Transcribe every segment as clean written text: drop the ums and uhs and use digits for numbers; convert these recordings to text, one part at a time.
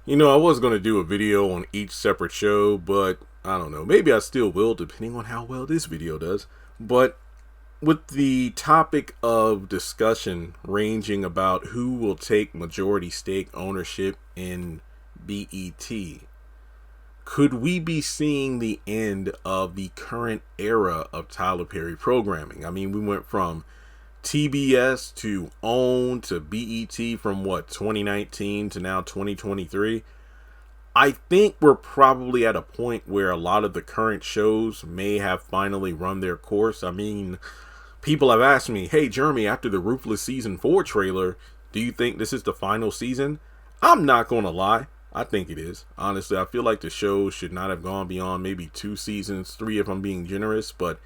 I was going to do a video on each separate show, but I don't know. Maybe I still will, depending on how well this video does. But with the topic of discussion ranging about who will take majority stake ownership in BET, could we be seeing the end of the current era of Tyler Perry programming? I mean, we went from TBS to OWN to BET from 2019 to now 2023. I think we're probably at a point where a lot of the current shows may have finally run their course. I mean, people have asked me, hey, Jeremy, after the Ruthless Season 4 trailer, do you think this is the final season? I'm not going to lie. I think it is. Honestly, I feel like the show should not have gone beyond maybe 2 seasons, 3 if I'm being generous, but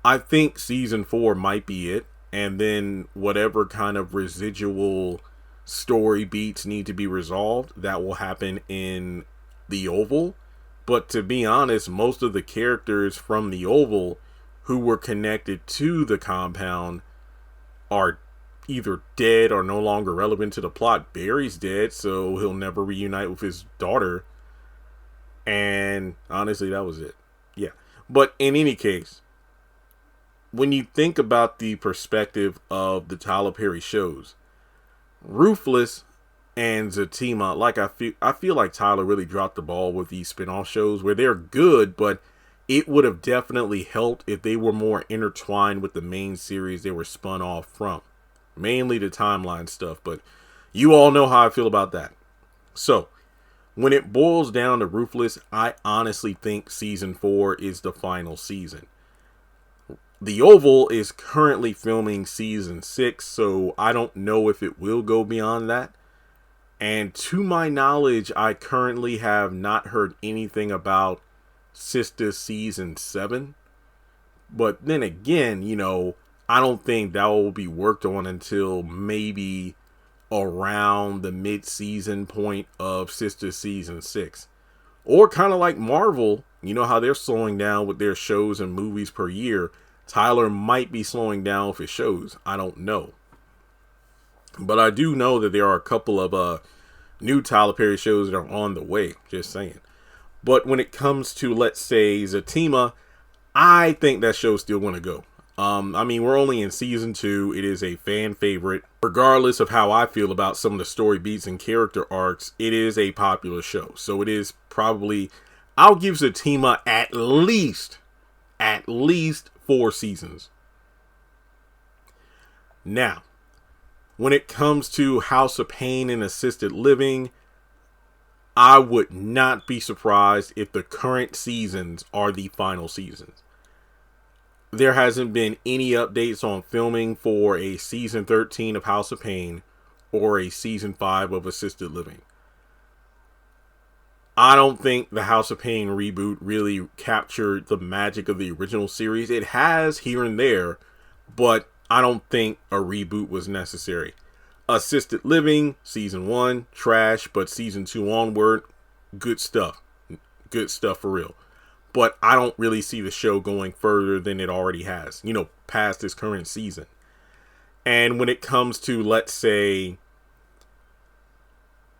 I think season 4 might be it. And then whatever kind of residual story beats need to be resolved, that will happen in the Oval. But to be honest, most of the characters from the Oval who were connected to the compound are either dead or no longer relevant to the plot. Barry's dead, so he'll never reunite with his daughter. And honestly, that was it. Yeah. But in any case, when you think about the perspective of the Tyler Perry shows, Ruthless and Zatima, I feel like Tyler really dropped the ball with these spin-off shows where they're good, but it would have definitely helped if they were more intertwined with the main series they were spun off from. Mainly the timeline stuff, but you all know how I feel about that. So, when it boils down to Ruthless, I honestly think season 4 is the final season. The Oval is currently filming season 6, so I don't know if it will go beyond that. And to my knowledge, I currently have not heard anything about Sistas season 7. But then again, I don't think that will be worked on until maybe around the mid-season point of Sistas season 6. Or kind of like Marvel, you know how they're slowing down with their shows and movies per year. Tyler might be slowing down with his shows. I don't know. But I do know that there are a couple of new Tyler Perry shows that are on the way. Just saying. But when it comes to, let's say, Zatima, I think that show's still going to go. I mean, we're only in season 2. It is a fan favorite. Regardless of how I feel about some of the story beats and character arcs, it is a popular show. So it is probably, I'll give Zatima at least 4 seasons. Now, when it comes to House of Pain and Assisted Living, I would not be surprised if the current seasons are the final seasons. There hasn't been any updates on filming for a season 13 of House of Pain or a season 5 of Assisted Living. I don't think the House of Pain reboot really captured the magic of the original series. It has here and there, but I don't think a reboot was necessary. Assisted Living, season 1, trash, but season 2 onward, good stuff. Good stuff for real. But I don't really see the show going further than it already has, past this current season. And when it comes to, let's say,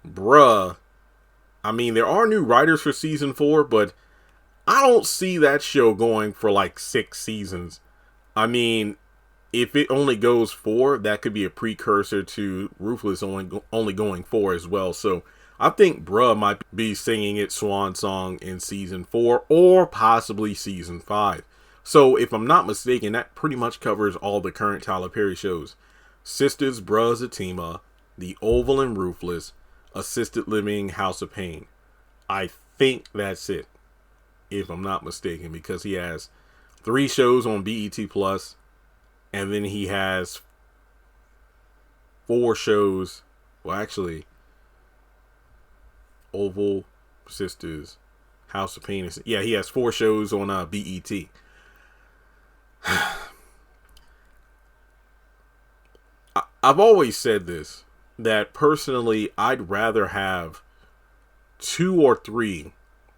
I mean, there are new writers for season 4, but I don't see that show going for like 6 seasons. I mean, if it only goes 4, that could be a precursor to Ruthless only going 4 as well. So I think Bruh might be singing its swan song in season 4 or possibly season 5. So if I'm not mistaken, that pretty much covers all the current Tyler Perry shows. Sistas, Bruh, Zatima, The Oval and Ruthless, Assisted Living, House of Pain. I think that's it, if I'm not mistaken, because he has 3 shows on BET Plus, and then he has 4 shows. Well, actually, Oval, Sisters, House of Pain. Yeah, he has 4 shows on BET. I've always said this, that personally, I'd rather have 2 or 3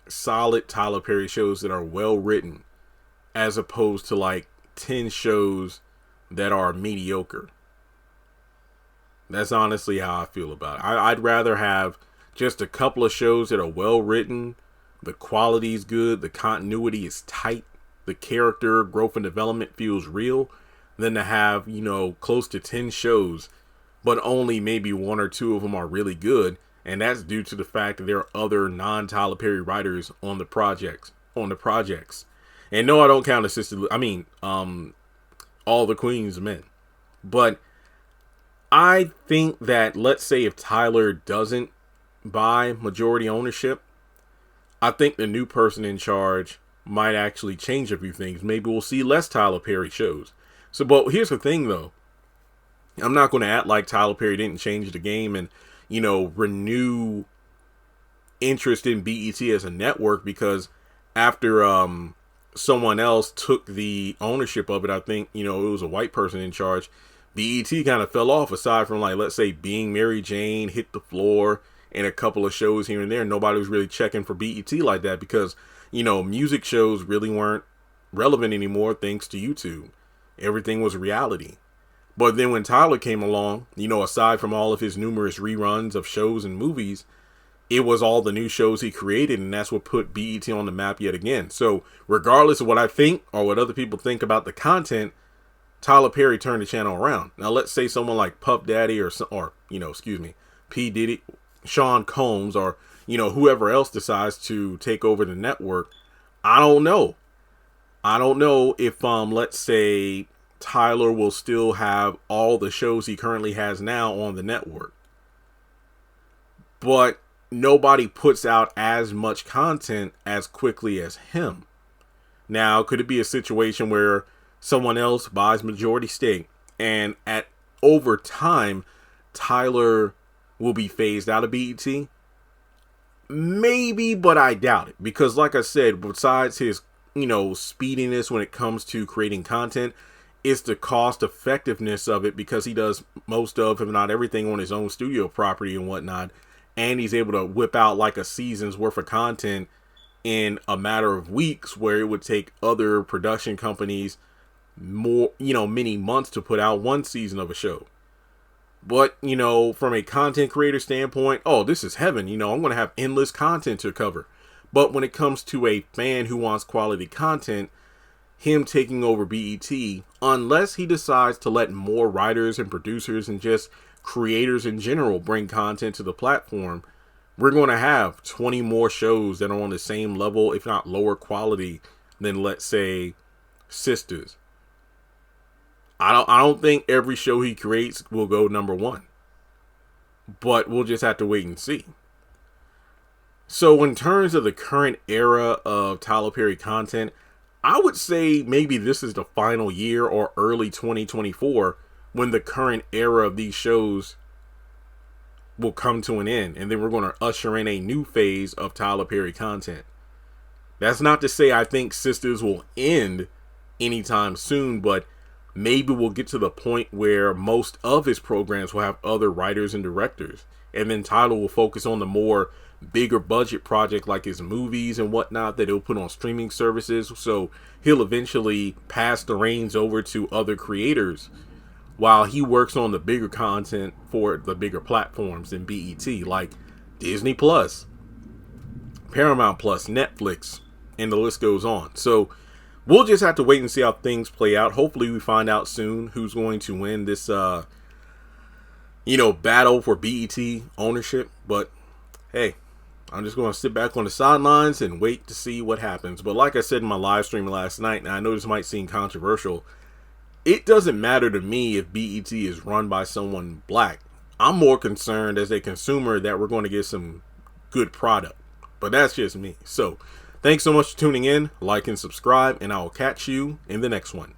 solid Tyler Perry shows that are well written, as opposed to like 10 shows that are mediocre. That's honestly how I feel about it. I'd rather have just a couple of shows that are well written, the quality is good, the continuity is tight, the character growth and development feels real, than to have, close to 10 shows, but only maybe one or two of them are really good. And that's due to the fact that there are other non-Tyler Perry writers on the projects. And no, I don't count assisted. I mean, all the Queen's Men. But I think that, let's say if Tyler doesn't buy majority ownership, I think the new person in charge might actually change a few things. Maybe we'll see less Tyler Perry shows. So, but here's the thing though. I'm not going to act like Tyler Perry didn't change the game and, renew interest in BET as a network, because after someone else took the ownership of it, I think, it was a white person in charge, BET kind of fell off, aside from, like, let's say Being Mary Jane, Hit the Floor, and a couple of shows here and there. Nobody was really checking for BET like that because, music shows really weren't relevant anymore thanks to YouTube. Everything was reality. But then when Tyler came along, aside from all of his numerous reruns of shows and movies, it was all the new shows he created, and that's what put BET on the map yet again. So regardless of what I think or what other people think about the content, Tyler Perry turned the channel around. Now let's say someone like Puff Daddy or P. Diddy, Sean Combs, or whoever else decides to take over the network. I don't know if let's say Tyler will still have all the shows he currently has now on the network, but nobody puts out as much content as quickly as him. Now, could it be a situation where someone else buys majority stake, and over time Tyler will be phased out of BET? Maybe, but I doubt it, because like I said, besides his speediness when it comes to creating content, it's the cost effectiveness of it, because he does most of, if not everything, on his own studio property and whatnot, and he's able to whip out like a season's worth of content in a matter of weeks, where it would take other production companies more, many months to put out one season of a show. But, from a content creator standpoint, oh, this is heaven. I'm going to have endless content to cover. But when it comes to a fan who wants quality content, him taking over BET, unless he decides to let more writers and producers and just creators in general bring content to the platform, we're going to have 20 more shows that are on the same level, if not lower quality, than, let's say, Sistas. I don't think every show he creates will go number one, but we'll just have to wait and see. So in terms of the current era of Tyler Perry content, I would say maybe this is the final year, or early 2024, when the current era of these shows will come to an end. And then we're going to usher in a new phase of Tyler Perry content. That's not to say I think Sistas will end anytime soon, but maybe we'll get to the point where most of his programs will have other writers and directors. And then Tyler will focus on the more bigger budget project, like his movies and whatnot, that he'll put on streaming services. So he'll eventually pass the reins over to other creators while he works on the bigger content for the bigger platforms in BET, like Disney Plus, Paramount Plus, Netflix, and the list goes on. So we'll just have to wait and see how things play out. Hopefully we find out soon who's going to win this battle for BET ownership. But hey, I'm just going to sit back on the sidelines and wait to see what happens. But like I said in my live stream last night, and I know this might seem controversial, it doesn't matter to me if BET is run by someone black. I'm more concerned as a consumer that we're going to get some good product. But that's just me. So thanks so much for tuning in. Like and subscribe, and I will catch you in the next one.